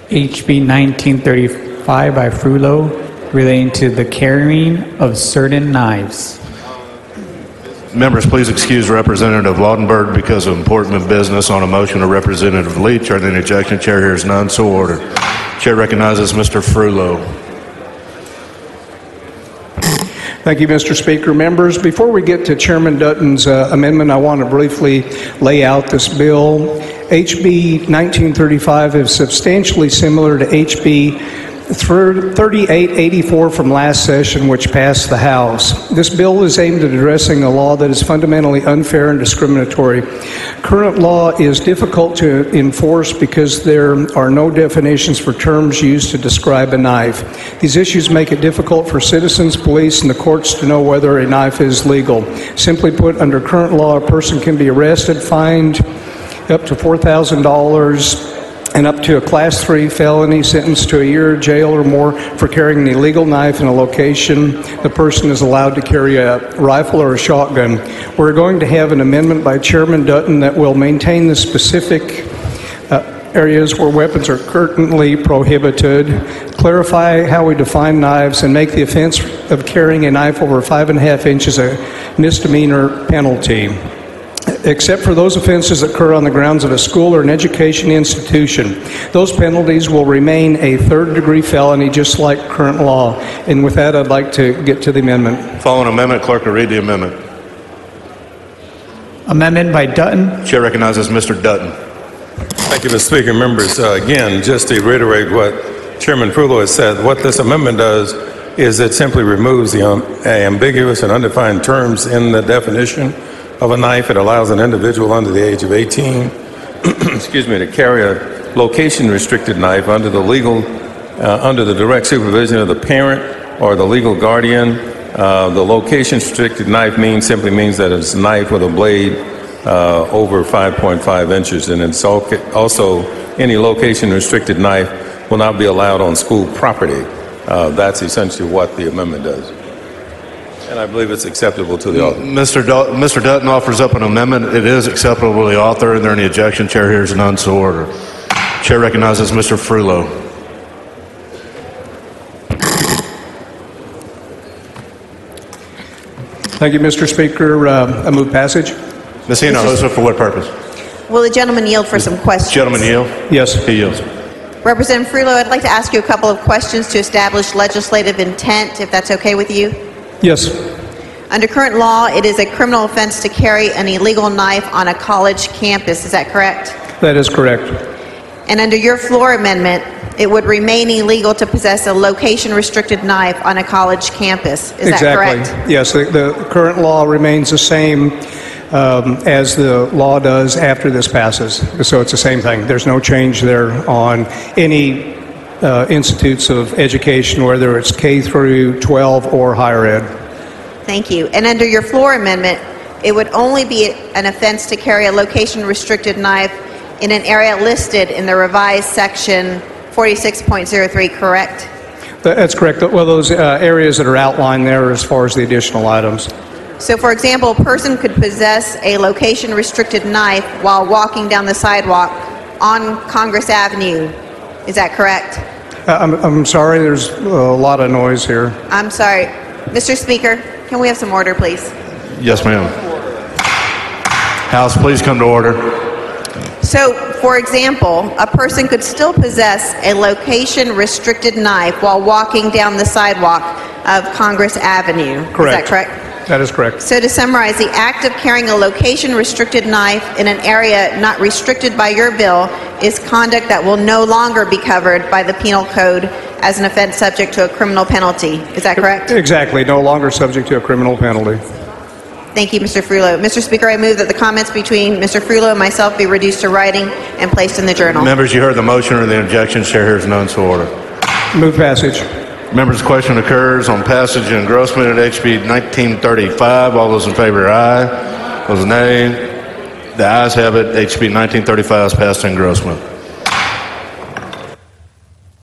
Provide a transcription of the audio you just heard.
HB 1935 by Frullo relating to the carrying of certain knives. Members, please excuse Representative Lautenberg because of important business on a motion of Representative Leach. Are there any objection? Chair hears none, so ordered. Chair recognizes Mr. Frullo. Thank you, Mr. Speaker. Members, before we get to Chairman Dutton's amendment, I want to briefly lay out this bill. HB 1935 is substantially similar to HB 3884 from last session, which passed the House. This bill is aimed at addressing a law that is fundamentally unfair and discriminatory. Current law is difficult to enforce because there are no definitions for terms used to describe a knife. These issues make it difficult for citizens, police, and the courts to know whether a knife is legal. Simply put, under current law, a person can be arrested, fined up to $4,000, and up to a Class 3 felony, sentenced to a year of jail or more for carrying an illegal knife in a location the person is allowed to carry a rifle or a shotgun. We're going to have an amendment by Chairman Dutton that will maintain the specific areas where weapons are currently prohibited, clarify how we define knives, and make the offense of carrying a knife over 5.5 inches a misdemeanor penalty, except for those offenses that occur on the grounds of a school or an education institution. Those penalties will remain a third-degree felony, just like current law. And with that, I'd like to get to the amendment. Following amendment, clerk will read the amendment. Amendment by Dutton. Chair recognizes Mr. Dutton. Thank you, Mr. Speaker. Members, again, just to reiterate what Chairman Frullo has said, what this amendment does is it simply removes the ambiguous and undefined terms in the definition of a knife. It allows an individual under the age of 18 excuse me, to carry a location-restricted knife under the direct supervision of the parent or the legal guardian. The location-restricted knife simply means that it's a knife with a blade over 5.5 inches, and it's also any location-restricted knife will not be allowed on school property. That's essentially what the amendment does. And I believe it's acceptable to the author. Mr. Dutton offers up an amendment. It is acceptable to the author. Are there any objection? Chair hears none, so ordered. Chair recognizes Mr. Frullo. Thank you, Mr. Speaker. I move passage. Ms. Hinojosa, for what purpose? Will the gentleman yield for some questions? Gentleman yield? Yes. He yields. Representative Frullo, I'd like to ask you a couple of questions to establish legislative intent, if that's okay with you. Yes. Under current law, it is a criminal offense to carry an illegal knife on a college campus. Is that correct? That is correct. And under your floor amendment, it would remain illegal to possess a location-restricted knife on a college campus. Is that correct? Yes, the current law remains the same as the law does after this passes. So it's the same thing. There's no change there on any institutes of education, whether it's K through 12 or higher ed. Thank you. And under your floor amendment, it would only be an offense to carry a location-restricted knife in an area listed in the revised section 46.03, correct? That's correct. Well, those areas that are outlined there as far as the additional items. So, for example, a person could possess a location-restricted knife while walking down the sidewalk on Congress Avenue. Is that correct? I'm sorry, there's a lot of noise here. I'm sorry. Mr. Speaker, can we have some order, please? Yes, ma'am. House, please come to order. So, for example, a person could still possess a location-restricted knife while walking down the sidewalk of Congress Avenue. Correct. Is that correct? That is correct. So to summarize, the act of carrying a location-restricted knife in an area not restricted by your bill is conduct that will no longer be covered by the penal code as an offense subject to a criminal penalty. Is that correct? Exactly. No longer subject to a criminal penalty. Thank you, Mr. Frullo. Mr. Speaker, I move that the comments between Mr. Frullo and myself be reduced to writing and placed in the journal. Members, you heard the motion or the objection. Chair hears none, so order. Move passage. Members, the question occurs on passage and engrossment at HB 1935. All those in favor, aye. Those nay. The ayes have it. HB 1935 is passed in engrossment.